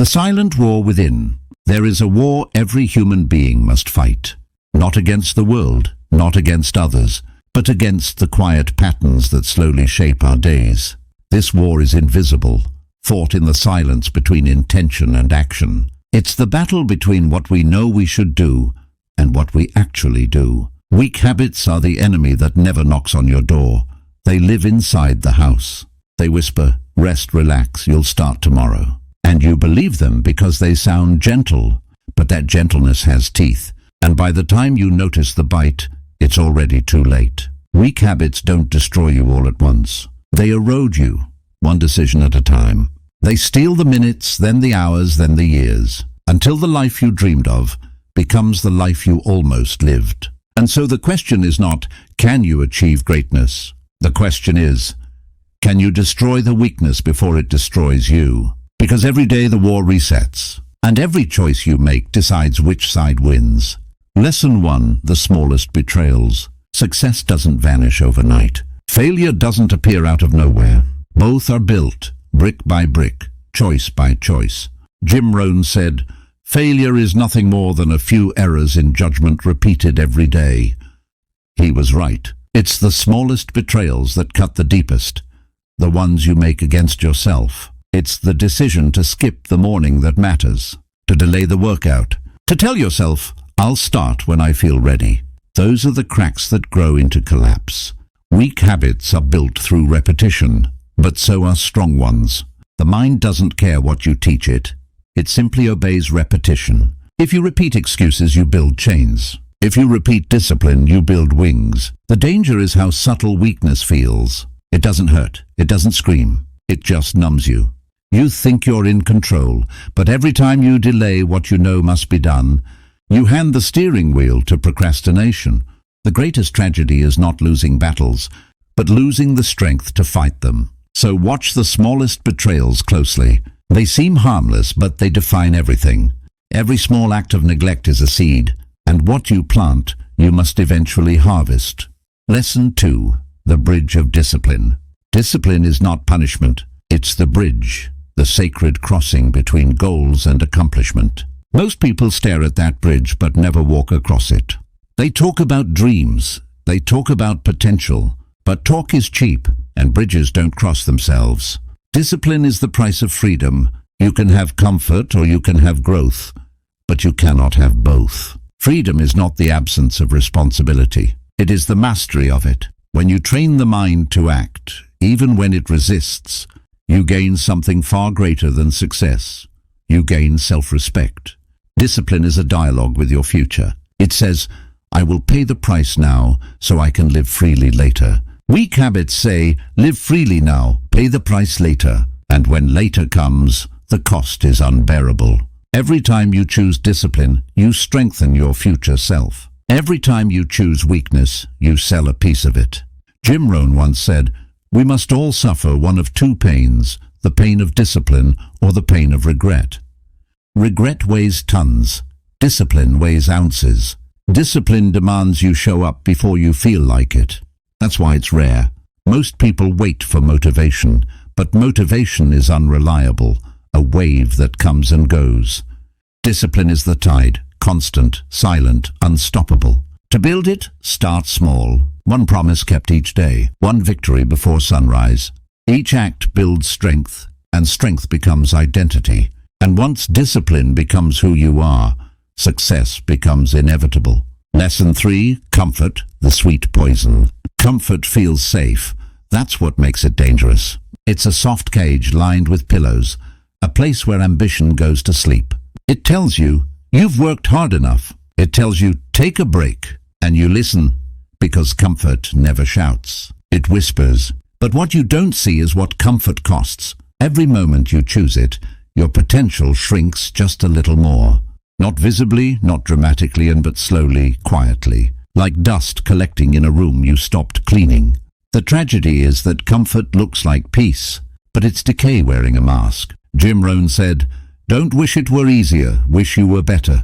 The silent war within. There is a war every human being must fight. Not against the world, not against others, but against the quiet patterns that slowly shape our days. This war is invisible, fought in the silence between intention and action. It's the battle between what we know we should do and what we actually do. Weak habits are the enemy that never knocks on your door. They live inside the house. They whisper, "Rest, relax, you'll start tomorrow." And you believe them because they sound gentle, but that gentleness has teeth. And by the time you notice the bite, it's already too late. Weak habits don't destroy you all at once. They erode you, one decision at a time. They steal the minutes, then the hours, then the years, until the life you dreamed of becomes the life you almost lived. And so the question is not, can you achieve greatness? The question is, can you destroy the weakness before it destroys you? Because every day the war resets, and every choice you make decides which side wins. Lesson 1, the smallest betrayals. Success doesn't vanish overnight. Failure doesn't appear out of nowhere. Both are built, brick by brick, choice by choice. Jim Rohn said, "Failure is nothing more than a few errors in judgment repeated every day." He was right. It's the smallest betrayals that cut the deepest, the ones you make against yourself. It's the decision to skip the morning that matters, to delay the workout, to tell yourself, "I'll start when I feel ready." Those are the cracks that grow into collapse. Weak habits are built through repetition, but so are strong ones. The mind doesn't care what you teach it. It simply obeys repetition. If you repeat excuses, you build chains. If you repeat discipline, you build wings. The danger is how subtle weakness feels. It doesn't hurt. It doesn't scream. It just numbs you. You think you're in control, but every time you delay what you know must be done, you hand the steering wheel to procrastination. The greatest tragedy is not losing battles, but losing the strength to fight them. So watch the smallest betrayals closely. They seem harmless, but they define everything. Every small act of neglect is a seed, and what you plant, you must eventually harvest. Lesson 2, the bridge of discipline. Discipline is not punishment. It's the bridge, the sacred crossing between goals and accomplishment. Most people stare at that bridge but never walk across it. They talk about dreams, they talk about potential, but talk is cheap and bridges don't cross themselves. Discipline is the price of freedom. You can have comfort or you can have growth, but you cannot have both. Freedom is not the absence of responsibility. It is the mastery of it. When you train the mind to act, even when it resists, you gain something far greater than success. You gain self-respect. Discipline is a dialogue with your future. It says, "I will pay the price now so I can live freely later." Weak habits say, "Live freely now, pay the price later." And when later comes, the cost is unbearable. Every time you choose discipline, you strengthen your future self. Every time you choose weakness, you sell a piece of it. Jim Rohn once said, "We must all suffer one of two pains, the pain of discipline or the pain of regret." Regret weighs tons. Discipline weighs ounces. Discipline demands you show up before you feel like it. That's why it's rare. Most people wait for motivation, but motivation is unreliable, a wave that comes and goes. Discipline is the tide, constant, silent, unstoppable. To build it, start small. One promise kept each day, one victory before sunrise. Each act builds strength, and strength becomes identity. And once discipline becomes who you are, success becomes inevitable. Lesson 3, comfort, the sweet poison. Comfort feels safe. That's what makes it dangerous. It's a soft cage lined with pillows, a place where ambition goes to sleep. It tells you, you've worked hard enough. It tells you, take a break, and you listen, because comfort never shouts. It whispers. But what you don't see is what comfort costs. Every moment you choose it, your potential shrinks just a little more. Not visibly, not dramatically, but slowly, quietly, like dust collecting in a room you stopped cleaning. The tragedy is that comfort looks like peace, but it's decay wearing a mask. Jim Rohn said, "Don't wish it were easier, wish you were better."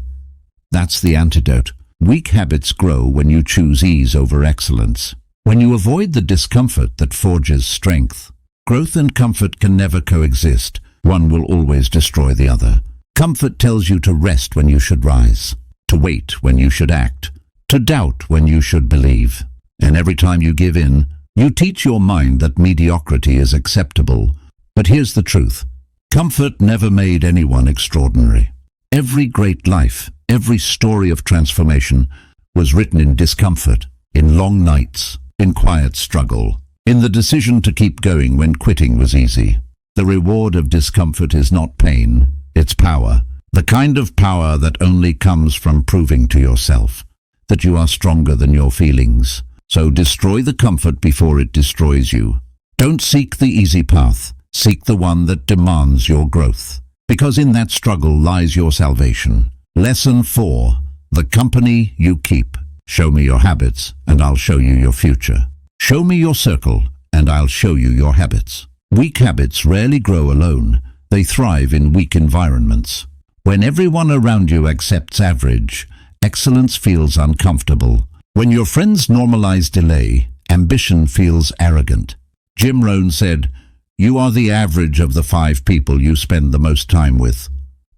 That's the antidote. Weak habits grow when you choose ease over excellence. When you avoid the discomfort that forges strength. Growth and comfort can never coexist. One will always destroy the other. Comfort tells you to rest when you should rise, to wait when you should act, to doubt when you should believe. And every time you give in, you teach your mind that mediocrity is acceptable. But here's the truth. Comfort never made anyone extraordinary. Every great life, every story of transformation was written in discomfort, in long nights, in quiet struggle, in the decision to keep going when quitting was easy. The reward of discomfort is not pain, it's power. The kind of power that only comes from proving to yourself that you are stronger than your feelings. So destroy the comfort before it destroys you. Don't seek the easy path. Seek the one that demands your growth. Because in that struggle lies your salvation. Lesson 4. The company you keep. Show me your habits, and I'll show you your future. Show me your circle, and I'll show you your habits. Weak habits rarely grow alone. They thrive in weak environments. When everyone around you accepts average, excellence feels uncomfortable. When your friends normalize delay, ambition feels arrogant. Jim Rohn said, "You are the average of the 5 people you spend the most time with."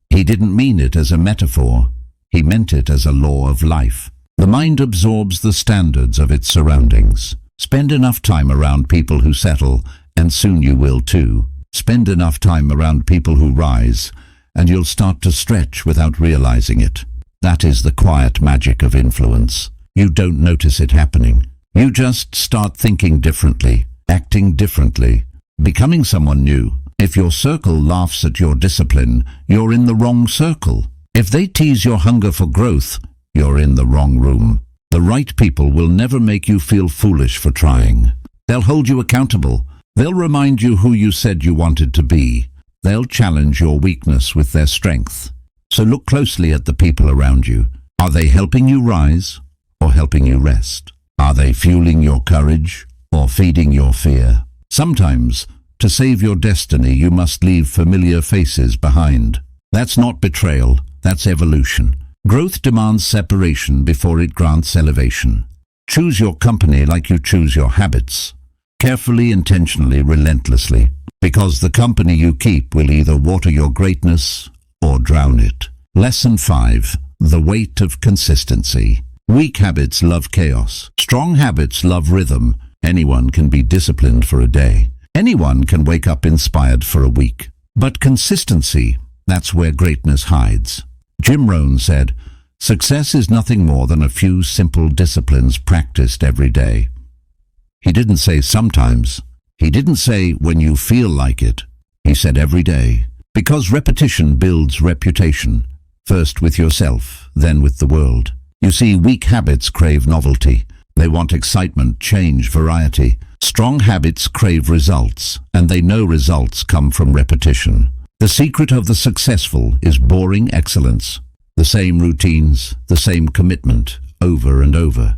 He didn't mean it as a metaphor. He meant it as a law of life. The mind absorbs the standards of its surroundings. Spend enough time around people who settle, and soon you will too. Spend enough time around people who rise, and you'll start to stretch without realizing it. That is the quiet magic of influence. You don't notice it happening. You just start thinking differently, acting differently, becoming someone new. If your circle laughs at your discipline, you're in the wrong circle. If they tease your hunger for growth, you're in the wrong room. The right people will never make you feel foolish for trying. They'll hold you accountable. They'll remind you who you said you wanted to be. They'll challenge your weakness with their strength. So look closely at the people around you. Are they helping you rise or helping you rest? Are they fueling your courage or feeding your fear? Sometimes, to save your destiny, you must leave familiar faces behind. That's not betrayal, that's evolution. Growth demands separation before it grants elevation. Choose your company like you choose your habits. Carefully, intentionally, relentlessly. Because the company you keep will either water your greatness or drown it. Lesson 5. The weight of consistency. Weak habits love chaos. Strong habits love rhythm. Anyone can be disciplined for a day. Anyone can wake up inspired for a week. But consistency, that's where greatness hides. Jim Rohn said, "Success is nothing more than a few simple disciplines practiced every day." He didn't say sometimes. He didn't say when you feel like it. He said every day. Because repetition builds reputation, first with yourself, then with the world. You see, weak habits crave novelty. They want excitement, change, variety. Strong habits crave results, and they know results come from repetition. The secret of the successful is boring excellence. The same routines, the same commitment, over and over,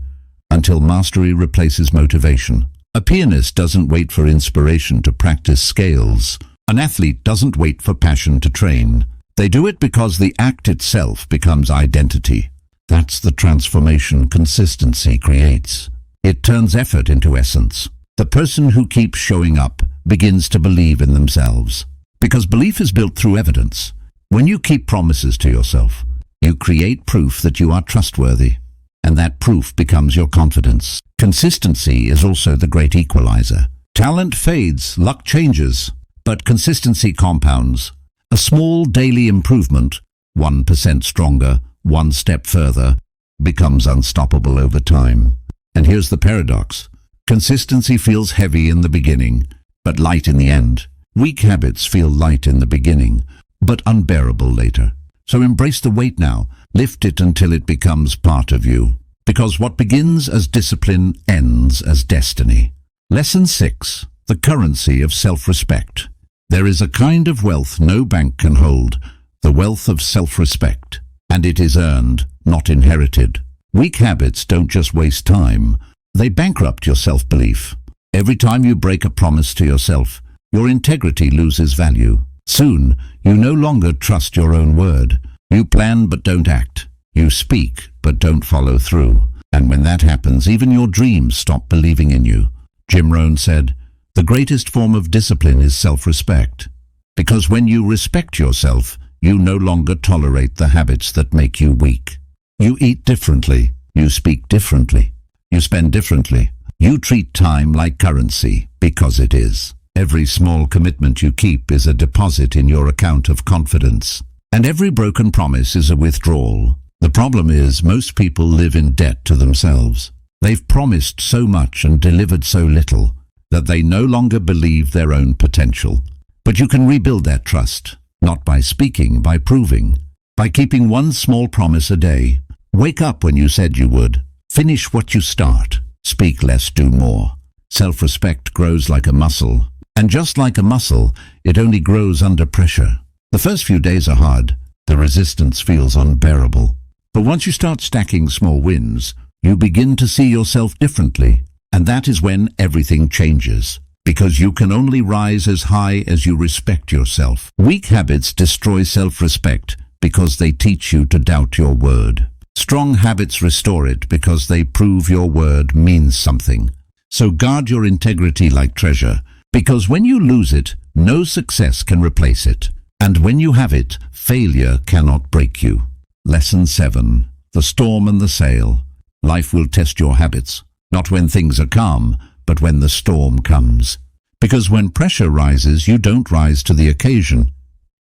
until mastery replaces motivation. A pianist doesn't wait for inspiration to practice scales. An athlete doesn't wait for passion to train. They do it because the act itself becomes identity. That's the transformation consistency creates. It turns effort into essence. The person who keeps showing up begins to believe in themselves. Because belief is built through evidence. When you keep promises to yourself, you create proof that you are trustworthy, and that proof becomes your confidence. Consistency is also the great equalizer. Talent fades, luck changes, but consistency compounds. A small daily improvement, 1% stronger, one step further, becomes unstoppable over time. And here's the paradox. Consistency feels heavy in the beginning, but light in the end. Weak habits feel light in the beginning, but unbearable later. So embrace the weight now. Lift it until it becomes part of you. Because what begins as discipline ends as destiny. Lesson 6. The currency of self-respect. There is a kind of wealth no bank can hold, the wealth of self-respect. And it is earned, not inherited. Weak habits don't just waste time, they bankrupt your self-belief. Every time you break a promise to yourself, your integrity loses value. Soon, you no longer trust your own word. You plan but don't act. You speak but don't follow through. And when that happens, even your dreams stop believing in you. Jim Rohn said, "The greatest form of discipline is self-respect." Because when you respect yourself, you no longer tolerate the habits that make you weak. You eat differently. You speak differently. You spend differently. You treat time like currency, because it is. Every small commitment you keep is a deposit in your account of confidence. And every broken promise is a withdrawal. The problem is, most people live in debt to themselves. They've promised so much and delivered so little that they no longer believe their own potential. But you can rebuild that trust, not by speaking, by proving, by keeping one small promise a day. Wake up when you said you would. Finish what you start. Speak less, do more. Self-respect grows like a muscle. And just like a muscle, it only grows under pressure. The first few days are hard. The resistance feels unbearable. But once you start stacking small wins, you begin to see yourself differently. And that is when everything changes. Because you can only rise as high as you respect yourself. Weak habits destroy self-respect because they teach you to doubt your word. Strong habits restore it because they prove your word means something. So guard your integrity like treasure, because when you lose it, no success can replace it. And when you have it, failure cannot break you. Lesson 7. The storm and the sail. Life will test your habits, not when things are calm, but when the storm comes. Because when pressure rises, you don't rise to the occasion.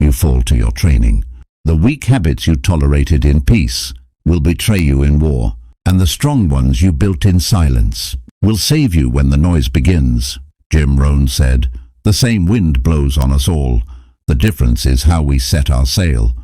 You fall to your training. The weak habits you tolerated in peace will betray you in war, and the strong ones you built in silence will save you when the noise begins. Jim Rohn said, "The same wind blows on us all. The difference is how we set our sail."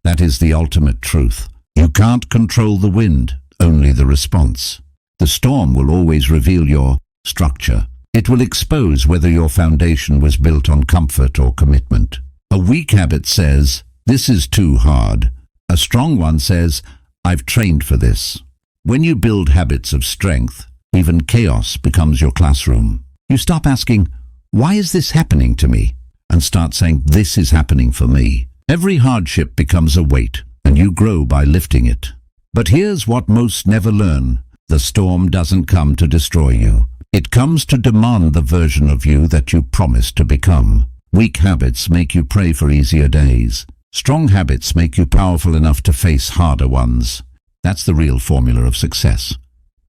That is the ultimate truth. You can't control the wind, only the response. The storm will always reveal your structure. It will expose whether your foundation was built on comfort or commitment. A weak habit says, "This is too hard." A strong one says, "I've trained for this." When you build habits of strength, even chaos becomes your classroom. You stop asking, "Why is this happening to me?" and start saying, "This is happening for me." Every hardship becomes a weight, and you grow by lifting it. But here's what most never learn. The storm doesn't come to destroy you. It comes to demand the version of you that you promised to become. Weak habits make you pray for easier days. Strong habits make you powerful enough to face harder ones. That's the real formula of success.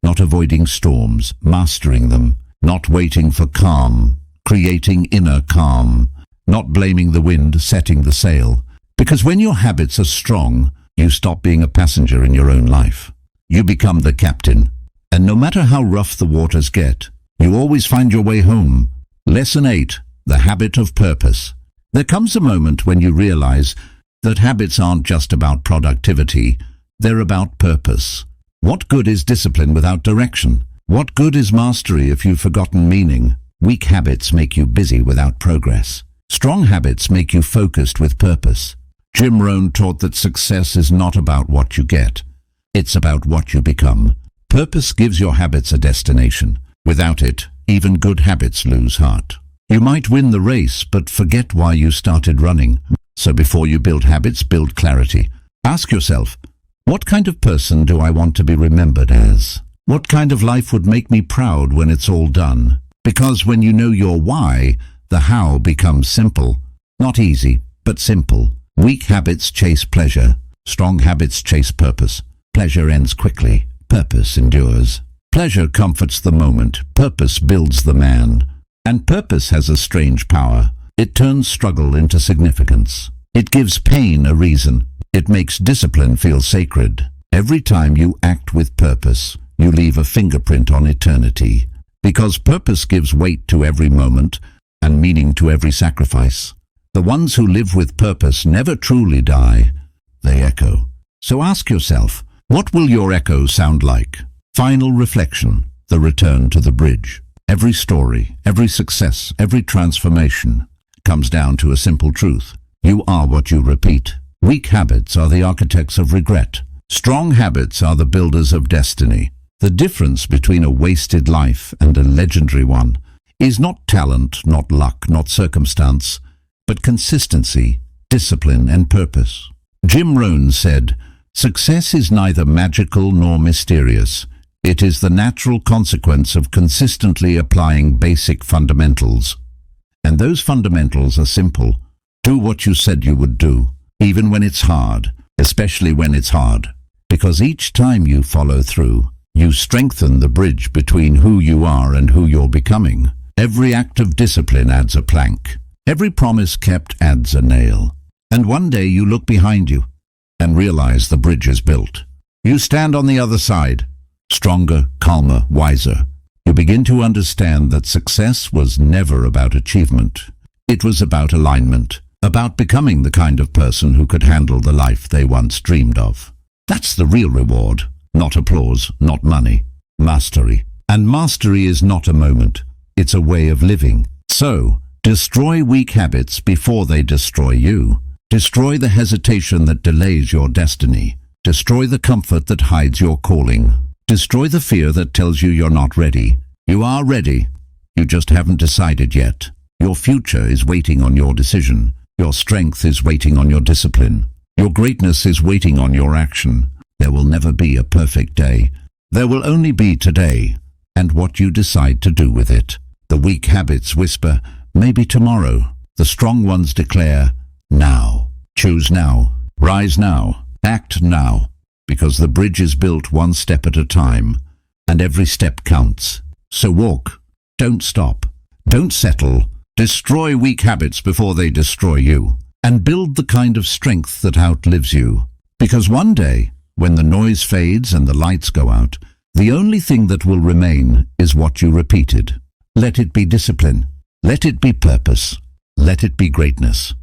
Not avoiding storms, mastering them. Not waiting for calm, creating inner calm. Not blaming the wind, setting the sail. Because when your habits are strong, you stop being a passenger in your own life. You become the captain. And no matter how rough the waters get, you always find your way home. Lesson 8. The habit of purpose. There comes a moment when you realize that habits aren't just about productivity, they're about purpose. What good is discipline without direction? What good is mastery if you've forgotten meaning? Weak habits make you busy without progress. Strong habits make you focused with purpose. Jim Rohn taught that success is not about what you get. It's about what you become. Purpose gives your habits a destination. Without it, even good habits lose heart. You might win the race, but forget why you started running. So before you build habits, build clarity. Ask yourself, what kind of person do I want to be remembered as? What kind of life would make me proud when it's all done? Because when you know your why, the how becomes simple. Not easy, but simple. Weak habits chase pleasure. Strong habits chase purpose. Pleasure ends quickly. Purpose endures. Pleasure comforts the moment. Purpose builds the man. And purpose has a strange power. It turns struggle into significance. It gives pain a reason. It makes discipline feel sacred. Every time you act with purpose, you leave a fingerprint on eternity. Because purpose gives weight to every moment and meaning to every sacrifice. The ones who live with purpose never truly die. They echo. So ask yourself, what will your echo sound like? Final reflection, the return to the bridge. Every story, every success, every transformation comes down to a simple truth. You are what you repeat. Weak habits are the architects of regret. Strong habits are the builders of destiny. The difference between a wasted life and a legendary one is not talent, not luck, not circumstance, but consistency, discipline, and purpose. Jim Rohn said, "Success is neither magical nor mysterious. It is the natural consequence of consistently applying basic fundamentals." And those fundamentals are simple. Do what you said you would do, even when it's hard, especially when it's hard. Because each time you follow through, you strengthen the bridge between who you are and who you're becoming. Every act of discipline adds a plank. Every promise kept adds a nail. And one day you look behind you and realize the bridge is built. You stand on the other side, stronger, calmer, wiser. You begin to understand that success was never about achievement. It was about alignment, about becoming the kind of person who could handle the life they once dreamed of. That's the real reward, not applause, not money. Mastery. And mastery is not a moment, it's a way of living. So, destroy weak habits before they destroy you. Destroy the hesitation that delays your destiny. Destroy the comfort that hides your calling. Destroy the fear that tells you you're not ready. You are ready. You just haven't decided yet. Your future is waiting on your decision. Your strength is waiting on your discipline. Your greatness is waiting on your action. There will never be a perfect day. There will only be today, and what you decide to do with it. The weak habits whisper, maybe tomorrow. The strong ones declare, now. Choose now. Rise now. Act now. Because the bridge is built one step at a time, and every step counts. So walk. Don't stop. Don't settle. Destroy weak habits before they destroy you. And build the kind of strength that outlives you. Because one day, when the noise fades and the lights go out, the only thing that will remain is what you repeated. Let it be discipline. Let it be purpose. Let it be greatness.